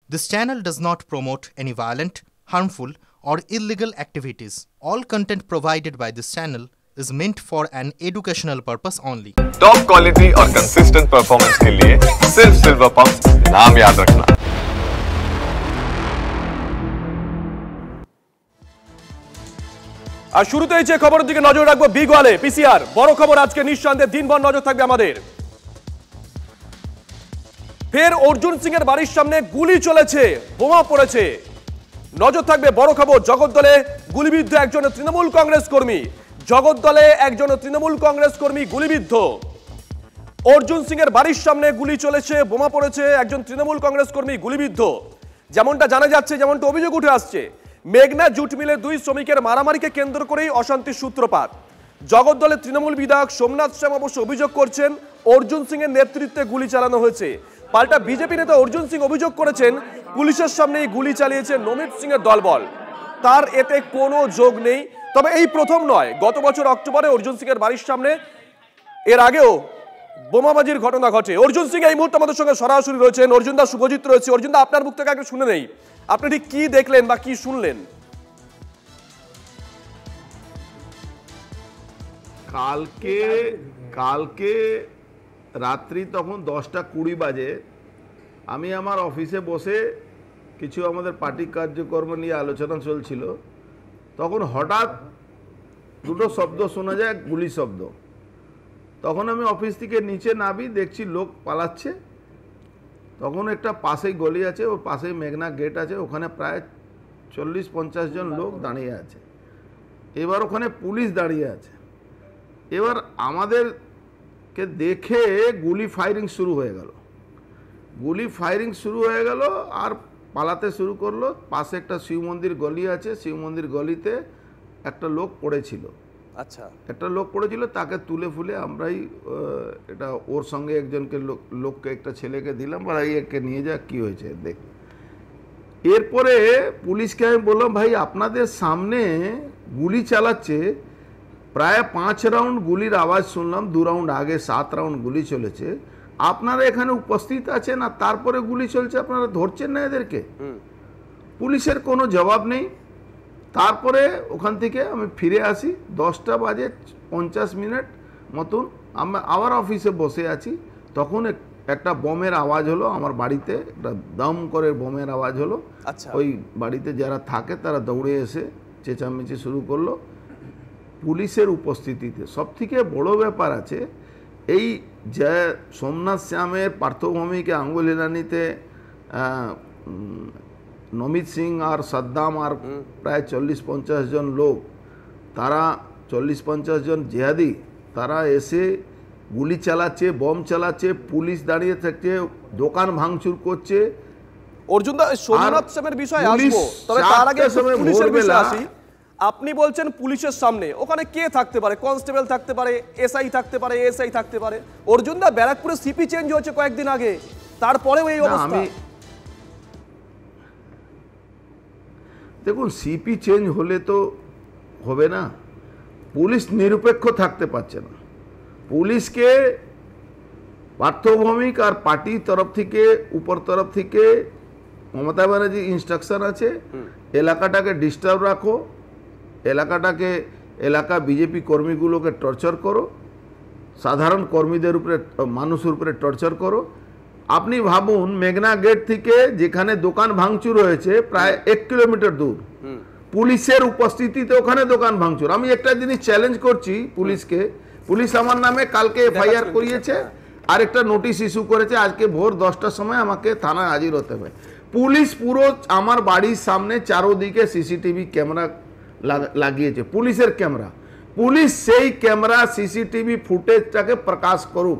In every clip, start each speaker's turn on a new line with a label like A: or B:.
A: This channel does not promote any violent, harmful, or illegal activities. All content provided by this channel is meant for an educational purpose only.
B: Top quality और consistent performance के लिए सिर्फ silver pumps नाम याद रखना।
C: আর শুরুতেই যে খবরের দিকে নজর রাখবো বিগওয়ালে পিসিআর বড় খবর আজকে নিঃসন্দেহে দিনভর নজর থাকবে আমাদের। ফের অর্জুন সিং এর বাড়ির সামনে গুলি চলেছে, বোমা পড়েছে, নজর থাকবে বড় খবর। জগদ্দলে গুলিবিদ্ধ একজন তৃণমূল কংগ্রেস কর্মী, জগদ্দলে একজন তৃণমূল কংগ্রেস কর্মী গুলিবিদ্ধ। অর্জুন সিং এর বাড়ির সামনে গুলি চলেছে, বোমা পড়েছে, একজন তৃণমূল কংগ্রেস কর্মী গুলিবিদ্ধ। যেমনটা জানা যাচ্ছে, যেমনটা অভিযোগ উঠে আসছে, মেঘনা জুট মিলের দুই শ্রমিকের মারামারিকে কেন্দ্র করেই অশান্তির সূত্রপাত। জগদ্দলের তৃণমূল বিধায়ক সোমনাথ শ্যাম অবশ্য অভিযোগ করছেন অর্জুন সিং এর নেতৃত্বে গুলি চালানো হয়েছে। পাল্টা বিজেপি নেতা অর্জুন সিং অভিযোগ করেছেন পুলিশের সামনেই গুলি চালিয়েছে নমিত সিং এর দলবল, তার এতে কোনো যোগ নেই। তবে এই প্রথম নয়, গত বছর অক্টোবরে অর্জুন সিং এর বাড়ির সামনে এর আগেও বোমাবাজির ঘটনা ঘটে। অর্জুন সিং এই মুহূর্তে আমাদের সঙ্গে সরাসরি রয়েছেন। অর্জুন দা, শুভজিৎ রয়েছে। অর্জুন দা, আপনার মুখ থেকে আগে শুনে নেই, আপনি ঠিক কি দেখলেন বা কি শুনলেন?
D: কালকে রাত্রি তখন 10:20 বাজে আমি আমার অফিসে বসে কিছু আমাদের পার্টি কার্যক্রম নিয়ে আলোচনা চলছিল। তখন হঠাৎ দুটো শব্দ শোনা যায়, গুলি শব্দ। তখন আমি অফিস থেকে নিচে নামি, দেখছি লোক পালাচ্ছে। তখন একটা পাশেই গলি আছে, ওর পাশেই মেঘনা গেট আছে, ওখানে প্রায় 40-50 জন লোক দাঁড়িয়ে আছে। এবার ওখানে পুলিশ দাঁড়িয়ে আছে। এবার আমাদেরকে দেখে গুলি ফায়ারিং শুরু হয়ে গেল, আর পালাতে শুরু করলো। পাশে একটা শিব মন্দির গলি আছে, শিব মন্দির গলিতে একটা লোক পড়েছিল।
C: আচ্ছা,
D: একটা লোক পড়েছিল, তাকে তুলে ফুলে আমরাই এটা ওর সঙ্গে একজনকে লোককে একটা ছেলেকে দিলাম, বা একে নিয়ে যা, কি হয়েছে দেখ। এরপরে পুলিশকে আমি বললাম, ভাই আপনাদের সামনে গুলি চালাচ্ছে, প্রায় 5 রাউন্ড গুলির আওয়াজ শুনলাম, 2 রাউন্ড আগে 7 রাউন্ড গুলি চলেছে, আপনারা এখানে উপস্থিত আছেন আর তারপরে গুলি চলছে, আপনারা ধরছেন না এদেরকে? পুলিশের কোনো জবাব নেই। তারপরে ওখান থেকে আমি ফিরে আসি 10:50 মতন, আমি আবার অফিসে বসে আছি। তখন একটা বোমের আওয়াজ হলো আমার বাড়িতে, একটা দম করে বোমের আওয়াজ হলো।
C: আচ্ছা,
D: ওই বাড়িতে যারা থাকে তারা দৌড়ে এসে চেঁচামেচি শুরু করলো। পুলিশের উপস্থিতিতে সবথেকে বড় ব্যাপার আছে, এই যে সোমনাথ শ্যামের পার্থভূমিকে আঙ্গুল হেলানিতে নমিত সিং আর সাদ্দাম আর প্রায় 40-50 জন লোক, তারা 40-50 জন জেহাদি, তারা এসে গুলি চালাচ্ছে, বোম চালাচ্ছে, পুলিশ দাঁড়িয়ে থাকছে, দোকান ভাঙচুর করছে।
C: অর্জুন দা, সোমনাথ শ্যামের বিষয়ে আসবো, তবে তার আগে পুলিশের বিষয়ে আসি। আপনি বলছেন পুলিশের সামনে, ওখানে কে থাকতে পারে? কনস্টেবল থাকতে পারে, এসআই থাকতে পারে, এসআই থাকতে পারে। অর্জুন দা, ব্যারাকপুরে সিপি চেঞ্জ হয়েছে কয়েকদিন আগে, তারপরেও এই অবস্থা।
D: দেখুন, সিপি চেঞ্জ হলে তো হবে না, পুলিশ নিরপেক্ষ থাকতে পারছে না। পুলিশকে পার্থভৌমিক আর পার্টির তরফ থেকে, উপর তরফ থেকে মমতা ব্যানার্জি ইনস্ট্রাকশন আছে, এলাকাটাকে ডিস্টার্ব রাখো, এলাকা বিজেপি কর্মীগুলোকে টর্চার করো, সাধারণ কর্মীদের উপরে, মানুষের উপরে টর্চার করো। আপনি ভাবুন, মেঘনা গেট থেকে যেখানে দোকান ভাঙচুর হয়েছে প্রায় 1 কিলোমিটার দূর, পুলিশের উপস্থিতিতে ওখানে দোকান ভাঙচুর। আমি একটা জিনিস চ্যালেঞ্জ করছি পুলিশকে, পুলিশ আমার নামে কালকে এফআইআর করিয়েছে আর একটা নোটিশ ইস্যু করেছে, আজকে ভোর 10টার সময় আমাকে থানায় হাজির হতে হবে। পুলিশ পুরো আমার বাড়ির সামনে চারোদিকে সিসিটিভি ক্যামেরা লাগিয়েছে, পুলিশের ক্যামেরা। পুলিশ সেই ক্যামেরা সিসিটিভি ফুটেজটাকে প্রকাশ করুক,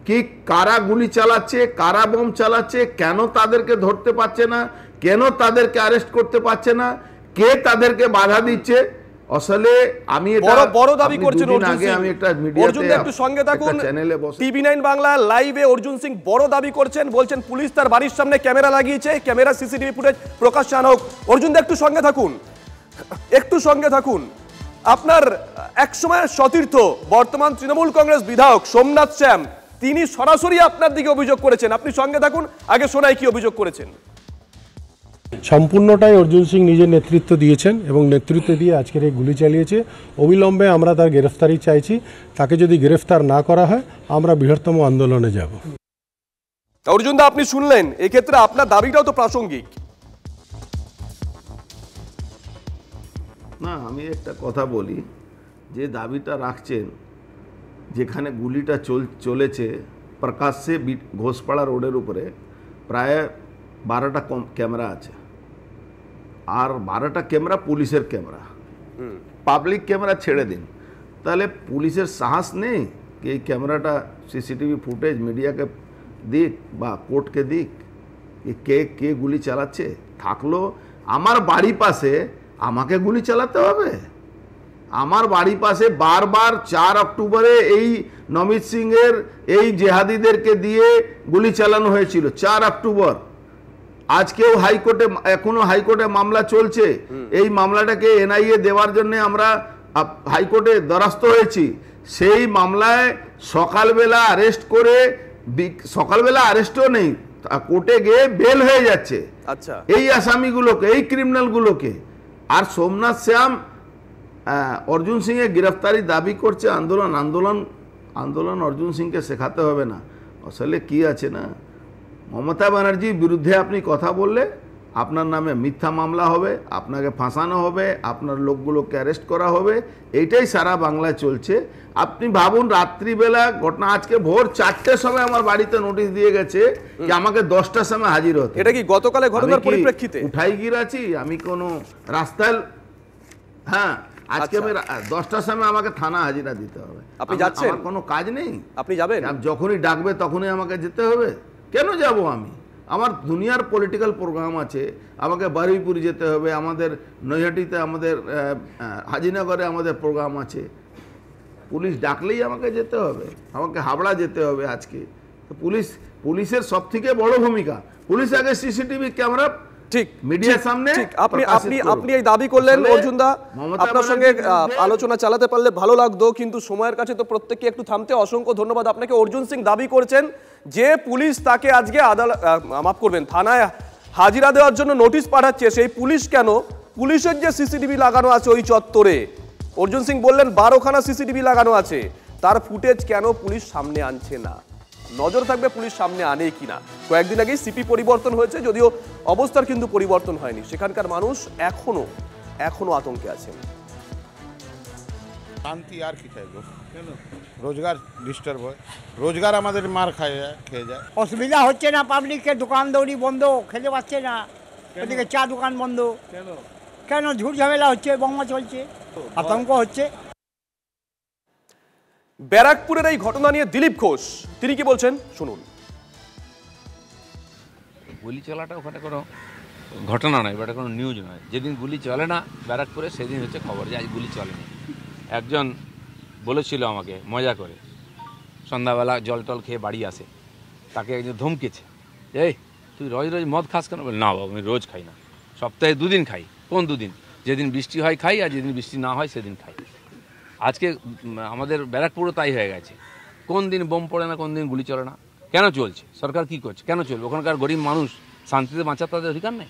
D: কি কারা গুলি চালাচ্ছে, কারা বোম চালাচ্ছে, কেন তাদেরকে ধরতে পারছে না, কেন তাদেরকে অ্যারেস্ট করতে পারছে না, কে তাদেরকে বাধা দিচ্ছে। আসলে আমি এটা
C: বড় দাবি করছেন অর্জুন সিং।
D: আমি একটা মিডিয়াতে
C: একটু সঙ্গে থাকুন,
D: চ্যানেলে বসে
C: টিভি9 বাংলা লাইভে অর্জুন সিং বড় দাবি করছেন, বলছেন পুলিশ তার বাড়ির সামনে ক্যামেরা লাগিয়েছে, ক্যামেরা সিসিটিভি ফুটেজ প্রকাশ্যে আনা হোক। অর্জুন দা, একটু সঙ্গে থাকুন। আপনার একসময় সতীর্থ, বর্তমান তৃণমূল কংগ্রেস বিধায়ক সোমনাথ শ্যাম, তিনি সরাসরি আপনার দিকে অভিযোগ করেছেন। আপনি সঙ্গে থাকুন, আগে শোনাই কি অভিযোগ করেছেন।
E: সম্পূর্ণটাই অর্জুন সিং নিজের নেতৃত্ব দিয়েছেন এবং নেতৃত্ব দিয়ে আজকের এই গুলি চালিয়েছে। অবিলম্বে আমরা তার গ্রেফতারি চাইছি। তাকে যদি গ্রেফতার না করা হয় আমরা বৃহত্তম আন্দোলনে যাব।
C: অর্জুন দা, আপনি শুনলেন, এক্ষেত্রে আপনার দাবিটাও তো প্রাসঙ্গিক।
D: না, আমি একটা কথা বলি, যে দাবিটা রাখছেন, যেখানে গুলিটা চলেছে প্রকাশ্যে ঘোষপাড়া রোডের উপরে প্রায় 12টা ক্যামেরা আছে, আর 12টা ক্যামেরা পুলিশের ক্যামেরা, পাবলিক ক্যামেরা ছেড়ে দিন, তাহলে পুলিশের সাহস নেই কি এই ক্যামেরাটা সিসিটিভি ফুটেজ মিডিয়াকে দিক বা কোর্টকে দিক কে কে গুলি চালাচ্ছে? থাকলো আমার বাড়ি পাশে আমাকে গুলি চালাতে হবে? আমার বাড়ি পাশে বারবার 4 অক্টোবরে এই নমিত সিংয়ের এই জেহাদিদেরকে দিয়ে গুলি চালানো হয়েছিল 4 অক্টোবর। আজকেও হাইকোর্টে, এখনো হাইকোর্টে মামলা চলছে। এই মামলাটাকে এনআইএ দেওয়ার জন্য আমরা হাইকোর্টে দ্বারস্থ হয়েছি। সেই মামলায় সকালবেলা অ্যারেস্ট করে, সকালবেলা অ্যারেস্টও নেই, কোর্টে গিয়ে বেল হয়ে যাচ্ছে।
C: আচ্ছা,
D: এই আসামিগুলোকে, এই ক্রিমিনালগুলোকে। আর সোমনাথ শ্যাম অর্জুন সিংয়ের গ্রেফতারি দাবি করছে। আন্দোলন অর্জুন সিংকে শেখাতে হবে না। আসলে কি আছে না, মমতা ব্যানার্জির বিরুদ্ধে আপনি কথা বললে আপনার নামে মিথ্যা মামলা হবে, আপনাকে ফাঁসানো হবে, আপনার লোকগুলোকে অ্যারেস্ট করা হবে। এইটাই সারা বাংলায় চলছে। আপনি ভাবুন, রাত্রিবেলা ঘটনা, আজকে ভোর 4টের সময় আমার বাড়িতে নোটিশ দিয়ে গেছে যে আমাকে 10টার সময় হাজির হতে।
C: এটা কি গতকালের ঘটনার পরিপ্রেক্ষিতে?
D: উঠাই গিয়ে আছি আমি কোনো রাস্তায়? হ্যাঁ, আজকে আমি 10টার সময় আমাকে থানা হাজিরা দিতে হবে।
C: আপনি যাচ্ছেন?
D: আমার কোনো কাজ নেই।
C: আপনি যাবেন?
D: যখনই ডাকবে তখনই আমাকে যেতে হবে। কেন যাব আমি? আমার দুনিয়ার পলিটিক্যাল প্রোগ্রাম আছে, আমাকে বারুইপুর যেতে হবে, আমাদের নৈহাটিতে, আমাদের হাজিনগরে আমাদের প্রোগ্রাম আছে। পুলিশ ডাকলেই আমাকে যেতে হবে, আমাকে হাবড়া যেতে হবে আজকে। তো পুলিশের সব থেকে বড় ভূমিকা, পুলিশ আগে সিসিটিভি ক্যামেরা
C: ঠিক
D: মিডিয়ার সামনে।
C: আপনি এই দাবি করলেন অর্জুন দা, আপনার সঙ্গে আলোচনা চালাতে পারলে ভালো লাগতো, কিন্তু সময়ের কাছে তো প্রত্যেককে একটু থামতে। অসংখ্য ধন্যবাদ আপনাকে। অর্জুন সিং দাবি করছেন যে পুলিশ তাকে আজকে থানায় হাজিরা দেওয়ার জন্য নোটিশ পাঠাচ্ছে, সেই পুলিশ কেন? পুলিশের যে সিসিটিভি লাগানো আছে ওই চত্বরে, অর্জুন সিং বললেন 12খানা সিসিটিভি লাগানো আছে, তার ফুটেজ কেন পুলিশ সামনে আনছে না? নজর থাকবে পুলিশ সামনে আনে কিনা। কয়েকদিন আগেই সিপি পরিবর্তন হয়েছে, যদিও অবস্থার কিন্তু পরিবর্তন হয়নি। সেখানকার মানুষ এখনো আতঙ্কে আছেন।
F: শান্তি আর কি চাইবো? কেন রোজগার ডিস্টার্ব হয়, রোজগার আমাদের মার খেয়ে যায়।
G: অসুবিধা হচ্ছে না, পাবলিকের দোকান দৌড়ি বন্ধ, খেতে পাচ্ছে না, ওদিকে চা দোকান বন্ধ। কেন ঝুট ঝামেলা হচ্ছে, বোমা চলছে, আতঙ্ক হচ্ছে।
C: ব্যারাকপুরের এই ঘটনা নিয়ে দিলীপ ঘোষ তিনি কি বলছেন শুনুন।
H: গুলি চলাটা ওখানে কোনো ঘটনা নয়, এটা কোনো নিউজ নয়। যেদিন গুলি চলে না ব্যারাকপুরে সেদিন হচ্ছে খবর যে আজ গুলি চলেনি। একজন বলেছিল আমাকে মজা করে, সন্ধ্যাবেলা জল টল খেয়ে বাড়ি আসে, তাকে একজন ধমকেছে, এই তুই রোজ রোজ মদ খাস কেন? বলে না বাবা, আমি রোজ খাই না, সপ্তাহে 2 দিন খাই। কোন 2 দিন? যেদিন বৃষ্টি হয় খাই, আর যেদিন বৃষ্টি না হয় সেদিন খাই। আজকে আমাদের ব্যারাকপুরও তাই হয়ে গেছে। কোন দিন বোম পড়ে না, কোন দিন গুলি চলে না। কেন চলছে? সরকার কি করছে? কেন চলবে? ওখানকার গরিব মানুষ শান্তিতে বাঁচার তাদের অধিকার নেই?